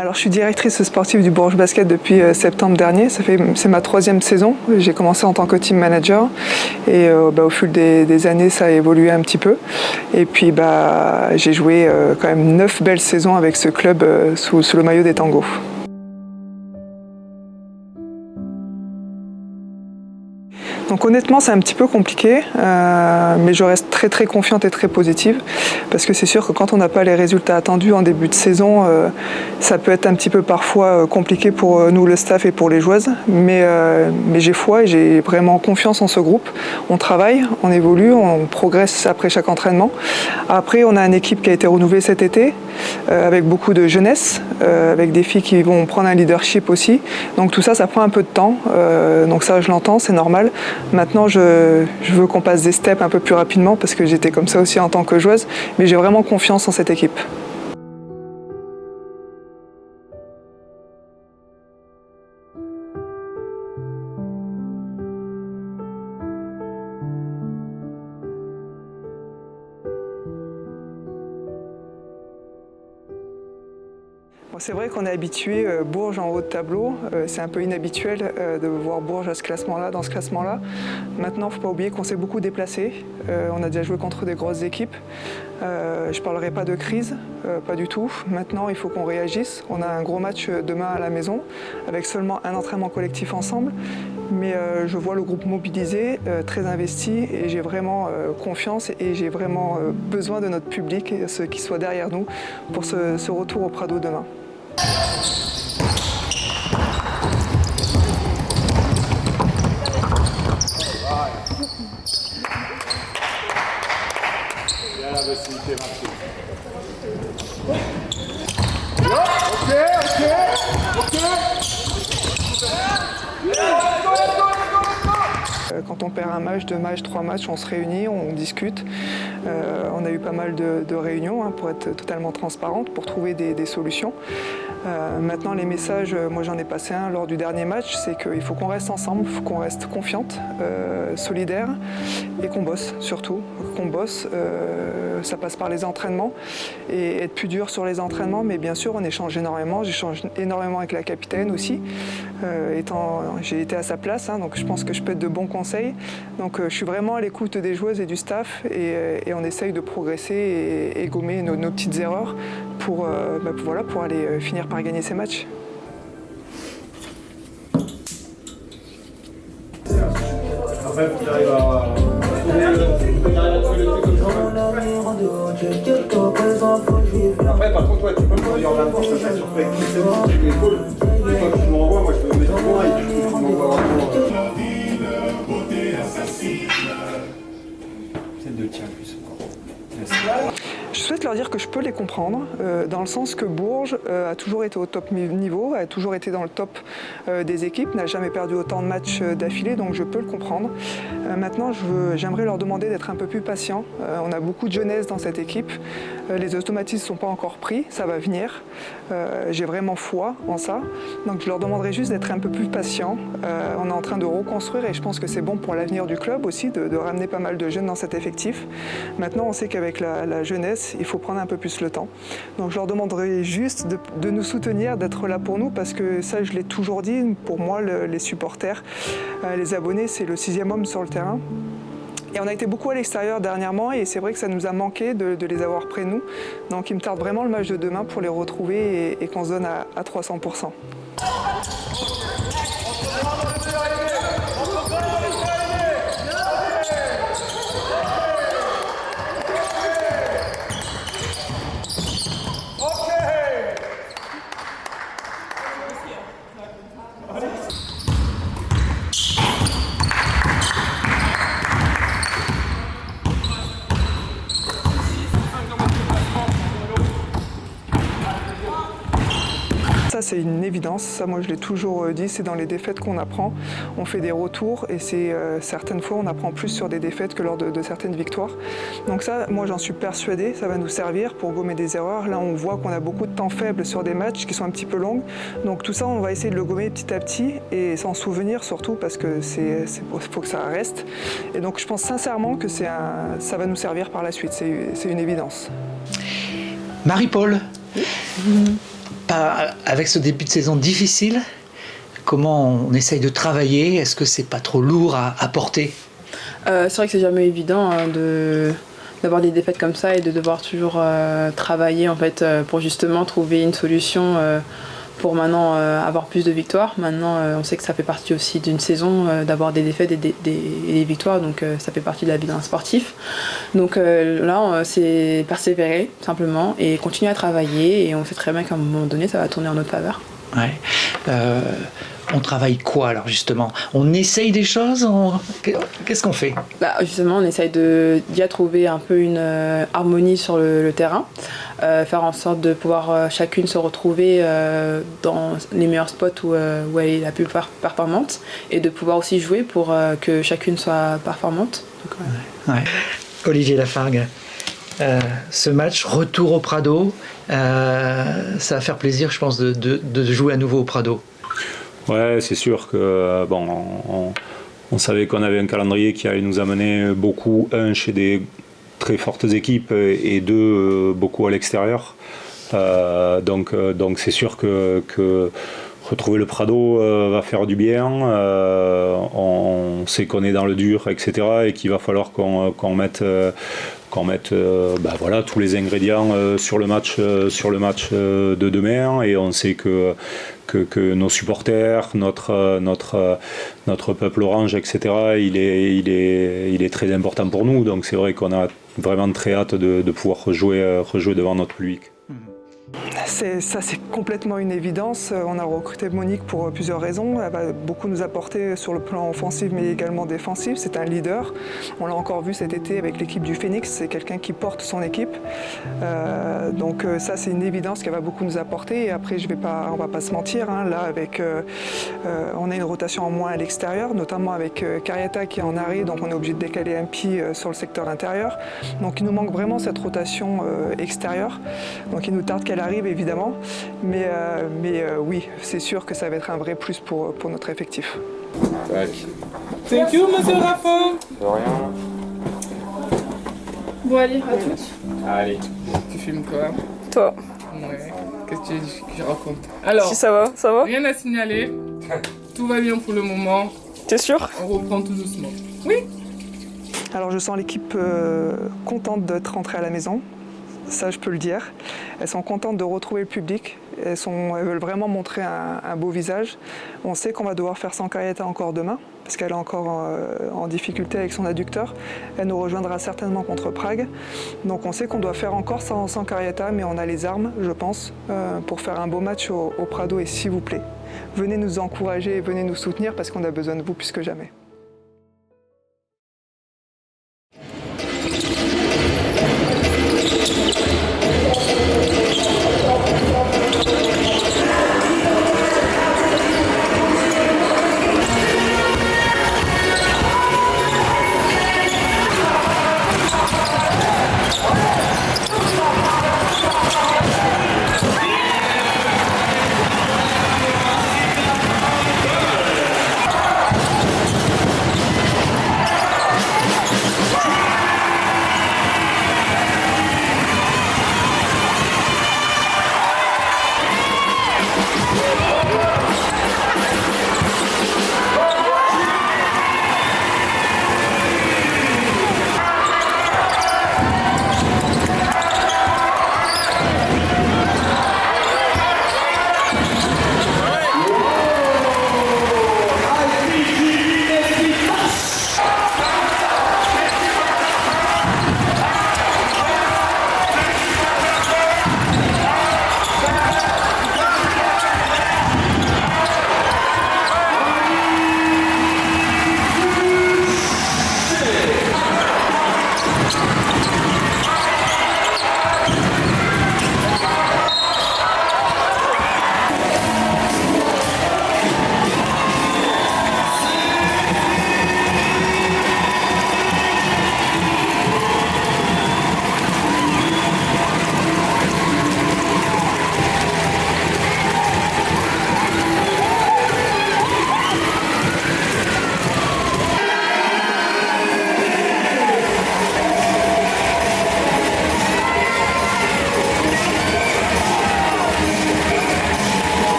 Alors, je suis directrice sportive du Bourges Basket depuis septembre dernier. C'est ma 3e saison. J'ai commencé en tant que team manager et au fil des années, ça a évolué un petit peu. Et puis, j'ai joué quand même 9 belles saisons avec ce club sous le maillot des Tangos. Donc honnêtement, c'est un petit peu compliqué, mais je reste très confiante et très positive parce que c'est sûr que quand on n'a pas les résultats attendus en début de saison, ça peut être un petit peu parfois compliqué pour nous, le staff, et pour les joueuses. Mais j'ai foi et j'ai vraiment confiance en ce groupe. On travaille, on évolue, on progresse après chaque entraînement. Après, on a une équipe qui a été renouvelée cet été avec beaucoup de jeunesse, avec des filles qui vont prendre un leadership aussi. Donc tout ça, ça prend un peu de temps. Donc ça, je l'entends, c'est normal. Maintenant, je veux qu'on passe des steps un peu plus rapidement parce que j'étais comme ça aussi en tant que joueuse, mais j'ai vraiment confiance en cette équipe. C'est vrai qu'on est habitué, Bourges en haut de tableau, c'est un peu inhabituel de voir Bourges à ce classement-là, dans ce classement-là. Maintenant, il ne faut pas oublier qu'on s'est beaucoup déplacé, on a déjà joué contre des grosses équipes. Je ne parlerai pas de crise, pas du tout. Maintenant, il faut qu'on réagisse. On a un gros match demain à la maison, avec seulement un entraînement collectif ensemble. Mais je vois le groupe mobilisé, très investi, et j'ai vraiment confiance et j'ai vraiment besoin de notre public, ceux qui soient derrière nous, pour ce retour au Prado demain. Quand on perd un match, 2 matchs, 3 matchs, on se réunit, on discute. On a eu pas mal de réunions pour être totalement transparente, pour trouver des solutions. Maintenant, les messages, moi j'en ai passé un lors du dernier match, c'est qu'il faut qu'on reste ensemble, il faut qu'on reste confiante, solidaire, et qu'on bosse surtout, qu'on bosse. Ça passe par les entraînements et être plus dur sur les entraînements, mais bien sûr on échange énormément. J'échange énormément avec la capitaine aussi, j'ai été à sa place, donc je pense que je peux être de bons conseils. Donc je suis vraiment à l'écoute des joueuses et du staff, et on essaye de progresser et gommer nos petites erreurs pour aller finir par gagner ces matchs. Après, il arrive à Après, par contre, tu peux me dire en avance, ça fait sur l'épaule. Une fois que tu m'envoies, moi je peux me mettre en loin et du coup, tu m'envoies vraiment. C'est de tiens plus encore. Merci. Je souhaite leur dire que je peux les comprendre, dans le sens que Bourges a toujours été au top niveau, a toujours été dans le top des équipes, n'a jamais perdu autant de matchs d'affilée, donc je peux le comprendre. Maintenant, j'aimerais leur demander d'être un peu plus patients. On a beaucoup de jeunesse dans cette équipe, les automatismes ne sont pas encore pris, ça va venir. J'ai vraiment foi en ça, donc je leur demanderai juste d'être un peu plus patients. On est en train de reconstruire et je pense que c'est bon pour l'avenir du club aussi, de ramener pas mal de jeunes dans cet effectif. Maintenant, on sait qu'avec la jeunesse, il faut prendre un peu plus le temps. Donc je leur demanderai juste de nous soutenir, d'être là pour nous, parce que ça, je l'ai toujours dit, pour moi, les supporters, les abonnés, c'est le 6e homme sur le terrain. Et on a été beaucoup à l'extérieur dernièrement et c'est vrai que ça nous a manqué de les avoir près de nous. Donc il me tarde vraiment le match de demain pour les retrouver et qu'on se donne à 300%. Ça, c'est une évidence. Ça, moi, je l'ai toujours dit, c'est dans les défaites qu'on apprend. On fait des retours et c'est certaines fois, on apprend plus sur des défaites que lors de certaines victoires. Donc ça, moi, j'en suis persuadée, ça va nous servir pour gommer des erreurs. Là, on voit qu'on a beaucoup de temps faible sur des matchs qui sont un petit peu longs. Donc tout ça, on va essayer de le gommer petit à petit et s'en souvenir surtout parce que faut que ça reste. Et donc, je pense sincèrement que ça va nous servir par la suite. C'est une évidence. Marie-Paul, avec ce début de saison difficile, comment on essaye de travailler? Est-ce que c'est pas trop lourd à porter? C'est vrai que c'est jamais évident d'avoir des défaites comme ça et de devoir toujours travailler en fait, pour justement trouver une solution pour maintenant avoir plus de victoires. Maintenant, on sait que ça fait partie aussi d'une saison d'avoir des défaites et des victoires, donc ça fait partie de la vie d'un sportif. Donc là, c'est persévérer simplement et continuer à travailler, et on sait très bien qu'à un moment donné, ça va tourner en notre faveur. Ouais. On travaille quoi alors justement? On essaye des choses? Qu'est-ce qu'on fait? Justement, on essaye de déjà trouver un peu une harmonie sur le terrain, faire en sorte de pouvoir chacune se retrouver dans les meilleurs spots où elle est la plus performante, et de pouvoir aussi jouer pour que chacune soit performante. Donc, ouais. Olivier Lafargue, ce match, retour au Prado, ça va faire plaisir, je pense, de jouer à nouveau au Prado. Ouais, c'est sûr que on savait qu'on avait un calendrier qui allait nous amener beaucoup, chez des très fortes équipes, et deux, beaucoup à l'extérieur. Donc c'est sûr que retrouver le Prado va faire du bien. On sait qu'on est dans le dur, etc., et qu'il va falloir qu'on mette voilà, tous les ingrédients sur le match de demain. Et on sait que nos supporters, notre peuple orange, etc., il est très important pour nous. Donc c'est vrai qu'on a vraiment très hâte de pouvoir rejouer devant notre public. Ça, c'est complètement une évidence. On a recruté Monique pour plusieurs raisons. Elle va beaucoup nous apporter sur le plan offensif, mais également défensif. C'est un leader. On l'a encore vu cet été avec l'équipe du Phoenix. C'est quelqu'un qui porte son équipe. Donc ça, c'est une évidence qu'elle va beaucoup nous apporter. Et après, on va pas se mentir. Là, on a une rotation en moins à l'extérieur, notamment avec Cariata qui est en arrêt. Donc on est obligé de décaler un pied sur le secteur intérieur. Donc il nous manque vraiment cette rotation extérieure. Donc il nous tarde qu'elle arrive, évidemment, mais oui, c'est sûr que ça va être un vrai plus pour notre effectif. Thank you, monsieur Raffin. De rien. Bon, allez, à toutes. Allez. Tu filmes quoi? Toi. Ouais. Qu'est-ce que je raconte? Alors, Si ça va? rien à signaler. Tout va bien pour le moment. T'es sûr? On reprend tout doucement. Oui. Alors je sens l'équipe contente d'être rentrée à la maison. Ça, je peux le dire. Elles sont contentes de retrouver le public. Elles veulent vraiment montrer un beau visage. On sait qu'on va devoir faire sans Cariata encore demain, parce qu'elle est encore en difficulté avec son adducteur. Elle nous rejoindra certainement contre Prague. Donc on sait qu'on doit faire encore sans Cariata, mais on a les armes, je pense, pour faire un beau match au Prado. Et s'il vous plaît, venez nous encourager, venez nous soutenir, parce qu'on a besoin de vous plus que jamais.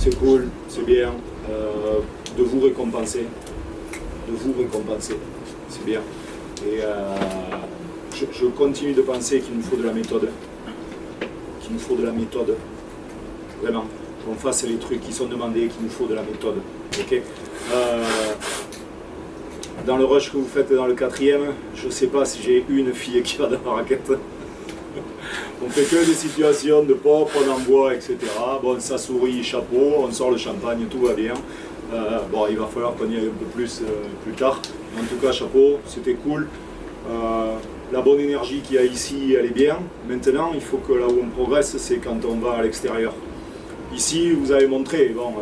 c'est cool, c'est bien. De vous récompenser. C'est bien. Et je continue de penser qu'il nous faut de la méthode. Vraiment. Qu'on fasse les trucs qui sont demandés, qu'il nous faut de la méthode. Ok. Dans le rush que vous faites dans le 4e, je ne sais pas si j'ai une fille qui va dans la raquette. On fait que des situations de pop, on envoie, etc. Bon, ça sourit, chapeau, on sort le champagne, tout va bien. Bon, il va falloir qu'on y aille un peu plus tard. En tout cas, chapeau, c'était cool. La bonne énergie qu'il y a ici, elle est bien. Maintenant, il faut que là où on progresse, c'est quand on va à l'extérieur. Ici, vous avez montré, bon,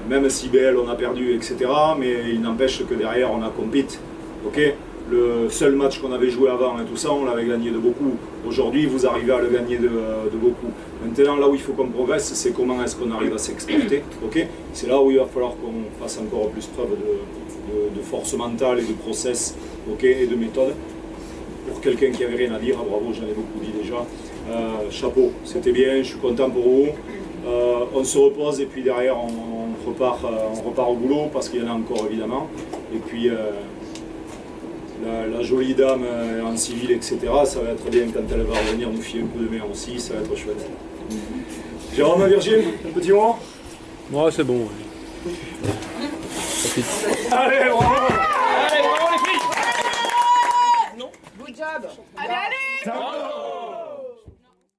même si BL on a perdu, etc. Mais il n'empêche que derrière, on a compete. Okay, le seul match qu'on avait joué avant et tout ça, on l'avait gagné de beaucoup. Aujourd'hui, vous arrivez à le gagner de beaucoup. Maintenant, là où il faut qu'on progresse, c'est comment est-ce qu'on arrive à s'exporter. Okay, c'est là où il va falloir qu'on fasse encore plus preuve de force mentale et de process, okay, et de méthode. Pour quelqu'un qui avait rien à dire, bravo, j'en ai beaucoup dit déjà. Chapeau, c'était bien, je suis content pour vous. On se repose et puis derrière on repart au boulot parce qu'il y en a encore évidemment. Et puis la jolie dame en civil, etc., ça va être bien quand elle va revenir nous filer un coup de main aussi, ça va être chouette. Jérôme, Virgile, un petit mot? Ouais, c'est bon. Allez, bravo! Good job. Allez, allez.